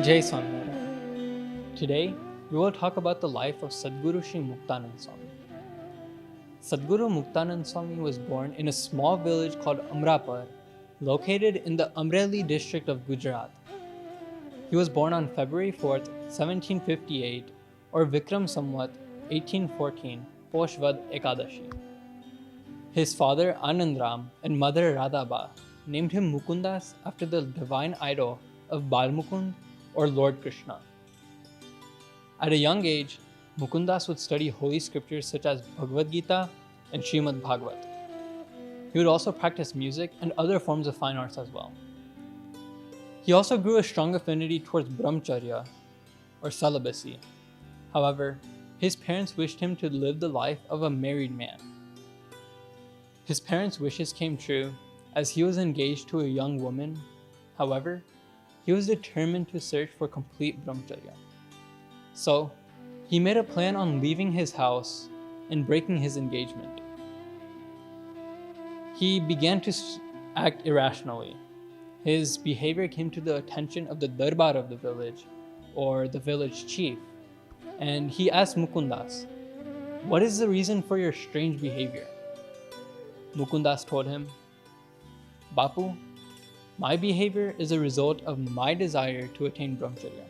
Jai Swami. Today, we will talk about the life of Sadguru Shri Muktanand Swami. Sadguru Muktanand Swami was born in a small village called Amrapur, located in the Amreli district of Gujarat. He was born on February 4th, 1758, or Vikram Samvat 1814, Poshvad Ekadashi. His father Anandram and mother Radhaba named him Mukundas after the divine idol of Balmukund or Lord Krishna. At a young age, Mukundas would study holy scriptures such as Bhagavad Gita and Srimad Bhagavad. He would also practice music and other forms of fine arts as well. He also grew a strong affinity towards brahmacharya or celibacy. However, his parents wished him to live the life of a married man. His parents' wishes came true as he was engaged to a young woman. However, he was determined to search for complete brahmacharya. So, he made a plan on leaving his house and breaking his engagement. He began to act irrationally. His behavior came to the attention of the darbar of the village, or the village chief, and he asked Mukundas, "What is the reason for your strange behavior?" Mukundas told him, "Bapu, my behavior is a result of my desire to attain brahmacharya.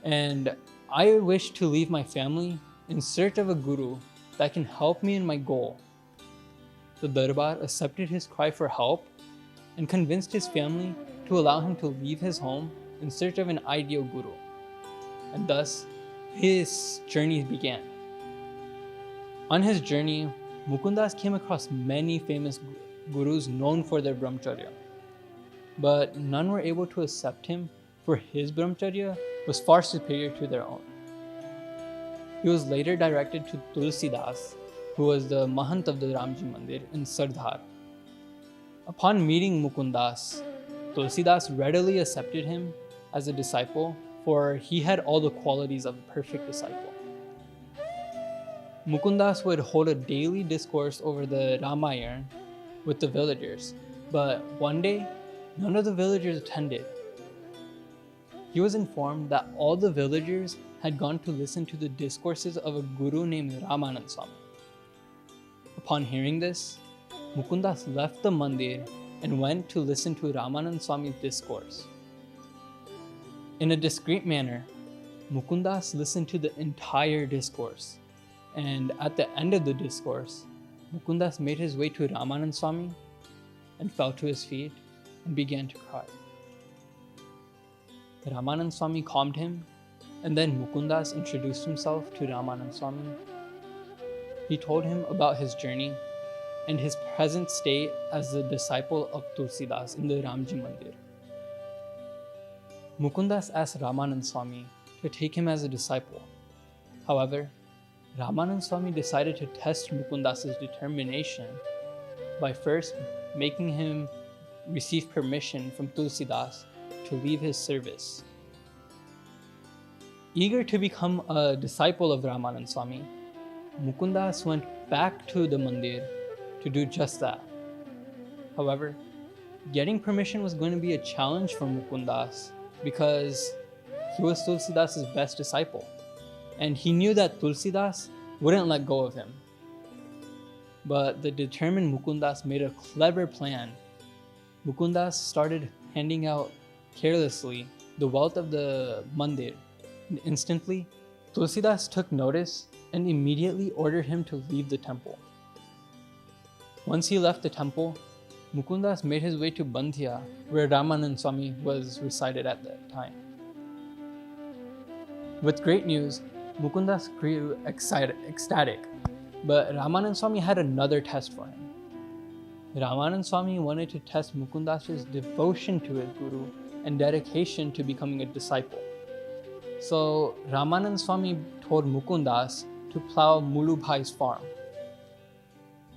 And I wish to leave my family in search of a guru that can help me in my goal." The darbar accepted his cry for help and convinced his family to allow him to leave his home in search of an ideal guru. And thus, his journey began. On his journey, Mukundas came across many famous gurus known for their brahmacharya, but none were able to accept him, for his brahmacharya was far superior to their own. He was later directed to Tulsidas, who was the Mahant of the Ramji Mandir in Sardhar. Upon meeting Mukundas, Tulsidas readily accepted him as a disciple, for he had all the qualities of a perfect disciple. Mukundas would hold a daily discourse over the Ramayana with the villagers, but one day, none of the villagers attended. He was informed that all the villagers had gone to listen to the discourses of a guru named Ramanand Swami. Upon hearing this, Mukundas left the mandir and went to listen to Ramanand Swami's discourse. In a discreet manner, Mukundas listened to the entire discourse, and at the end of the discourse, Mukundas made his way to Ramanand Swami and fell to his feet and began to cry. Ramanand Swami calmed him, and then Mukundas introduced himself to Ramanand Swami. He told him about his journey and his present state as the disciple of Tulsidas in the Ramji Mandir. Mukundas asked Ramanand Swami to take him as a disciple. However, Ramanand Swami decided to test Mukundas' determination by first making him receive permission from Tulsidas to leave his service. Eager to become a disciple of Ramanand Swami, Mukundas went back to the mandir to do just that. However, getting permission was going to be a challenge for Mukundas because he was Tulsidas' best disciple, and he knew that Tulsidas wouldn't let go of him. But the determined Mukundas made a clever plan. Mukundas started handing out carelessly the wealth of the mandir, and instantly Tulsidas took notice and immediately ordered him to leave the temple. Once he left the temple, Mukundas made his way to Bandhya, where Ramanand Swami was resided at that time. With great news, Mukundas grew ecstatic, but Ramanand Swami had another test for him. Ramanand Swami wanted to test Mukundas' devotion to his guru and dedication to becoming a disciple. So Ramanand Swami told Mukundas to plow Mulubhai's farm.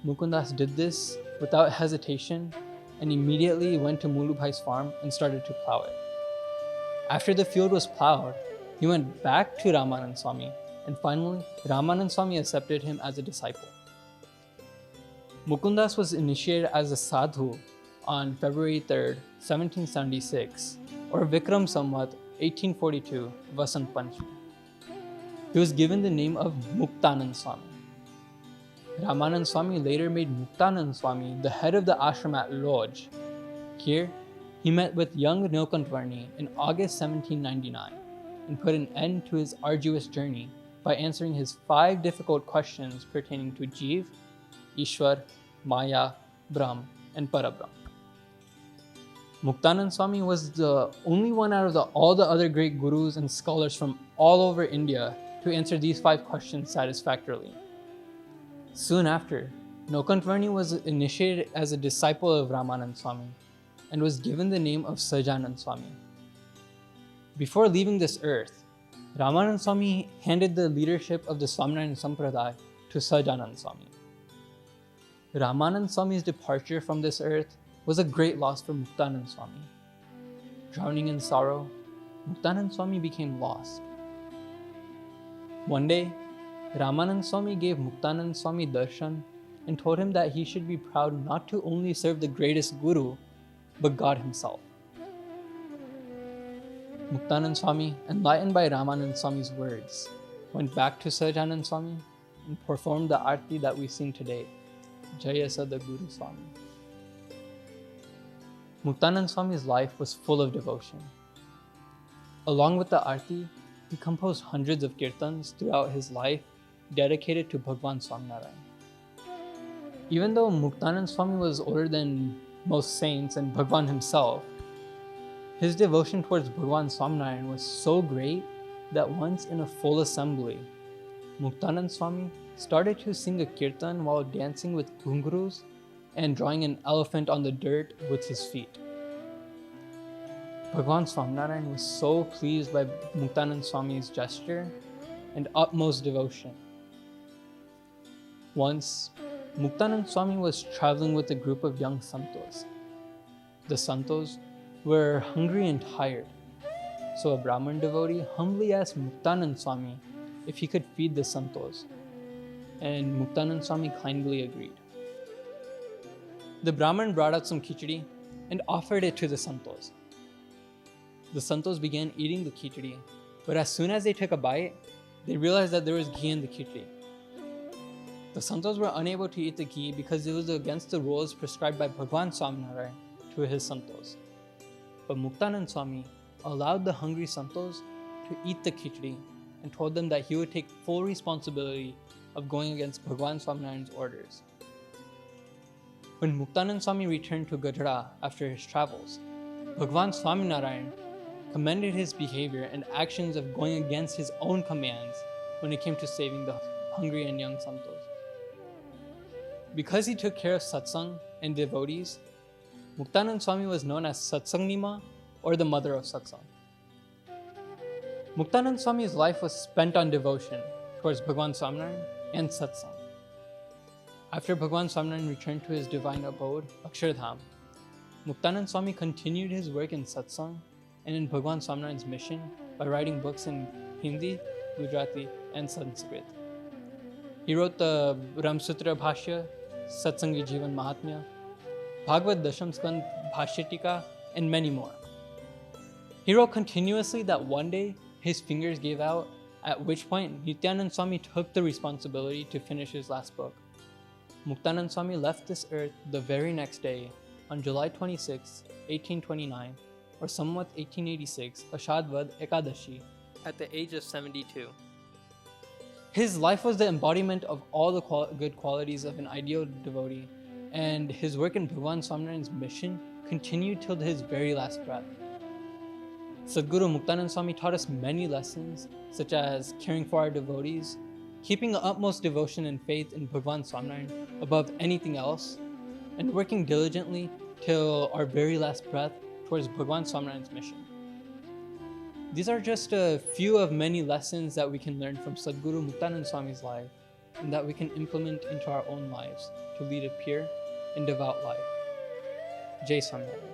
Mukundas did this without hesitation and immediately went to Mulubhai's farm and started to plow it. After the field was plowed, he went back to Ramanand Swami, and finally Ramanand Swami accepted him as a disciple. Mukundas was initiated as a sadhu on February 3rd, 1776, or Vikram Samvat 1842, Vasant Panchami. He was given the name of Muktanand Swami. Ramanand Swami later made Muktanand Swami the head of the ashram at Lodge. Here, he met with young Nilkantvarni in August 1799 and put an end to his arduous journey by answering his 5 difficult questions pertaining to Jeev, Ishwar, Maya, Brahm, and Parabrahm. Muktanand Swami was the only one out of all the other great gurus and scholars from all over India to answer these 5 questions satisfactorily. Soon after, Nilkantvarni was initiated as a disciple of Ramanand Swami and was given the name of Sajanand Swami. Before leaving this earth, Ramanand Swami handed the leadership of the Swaminarayan Sampradaya to Sajanand Swami. Ramanand Swami's departure from this earth was a great loss for Muktanand Swami. Drowning in sorrow, Muktanand Swami became lost. One day, Ramanand Swami gave Muktanand Swami darshan and told him that he should be proud not to only serve the greatest guru, but God himself. Muktanand Swami, enlightened by Ramanand Swami's words, went back to Sajanand Swami and performed the arti that we sing today, Jaya Sadguru Swami. Muktanand Swami's life was full of devotion. Along with the arti, he composed hundreds of kirtans throughout his life dedicated to Bhagwan Swaminarayan. Even though Muktanand Swami was older than most saints and Bhagwan himself, his devotion towards Bhagwan Swaminarayan was so great that once in a full assembly, Muktanand Swami started to sing a kirtan while dancing with ghungroos and drawing an elephant on the dirt with his feet. Bhagwan Swaminarayan was so pleased by Muktanand Swami's gesture and utmost devotion. Once, Muktanand Swami was traveling with a group of young santos. The santos were hungry and tired, so a Brahmin devotee humbly asked Muktanand Swami if he could feed the santos, and Muktanand Swami kindly agreed. The Brahmin brought out some khichdi and offered it to the santos. The santos began eating the khichdi, but as soon as they took a bite, they realized that there was ghee in the khichdi. The santos were unable to eat the ghee because it was against the rules prescribed by Bhagwan Swaminarayan to his santos. But Muktanand Swami allowed the hungry santos to eat the khichdi and told them that he would take full responsibility of going against Bhagwan Swaminarayan's orders. When Muktanand Swami returned to Gajra after his travels, Bhagwan Swaminarayan commended his behavior and actions of going against his own commands when it came to saving the hungry and young santos. Because he took care of satsang and devotees, Muktanand Swami was known as Satsangima, or the mother of satsang. Muktanand Swami's life was spent on devotion towards Bhagwan Swaminarayan and satsang. After Bhagwan Swaminarayan returned to his divine abode, Akshardham, Muktanand Swami continued his work in satsang and in Bhagwan Swaminarayan's mission by writing books in Hindi, Gujarati, and Sanskrit. He wrote the Ramsutra Bhashya, Satsangi Jivan Mahatmya, Bhagavad Dasham Skand Bhashya Tika, and many more. He wrote continuously that one day his fingers gave out, at which point Nityanand Swami took the responsibility to finish his last book. Muktanand Swami left this earth the very next day, on July 26, 1829, or Samvat 1886, Ashadvad Ekadashi, at the age of 72. His life was the embodiment of all the good qualities of an ideal devotee, and his work in Bhagwan Swaminarayan's mission continued till his very last breath. Sadguru Muktanand Swami taught us many lessons, such as caring for our devotees, keeping the utmost devotion and faith in Bhagwan Swaminarayan above anything else, and working diligently till our very last breath towards Bhagwan Swaminarayan's mission. These are just a few of many lessons that we can learn from Sadguru Muktanand Swami's life and that we can implement into our own lives to lead a pure and devout life. Jai Swaminarayan.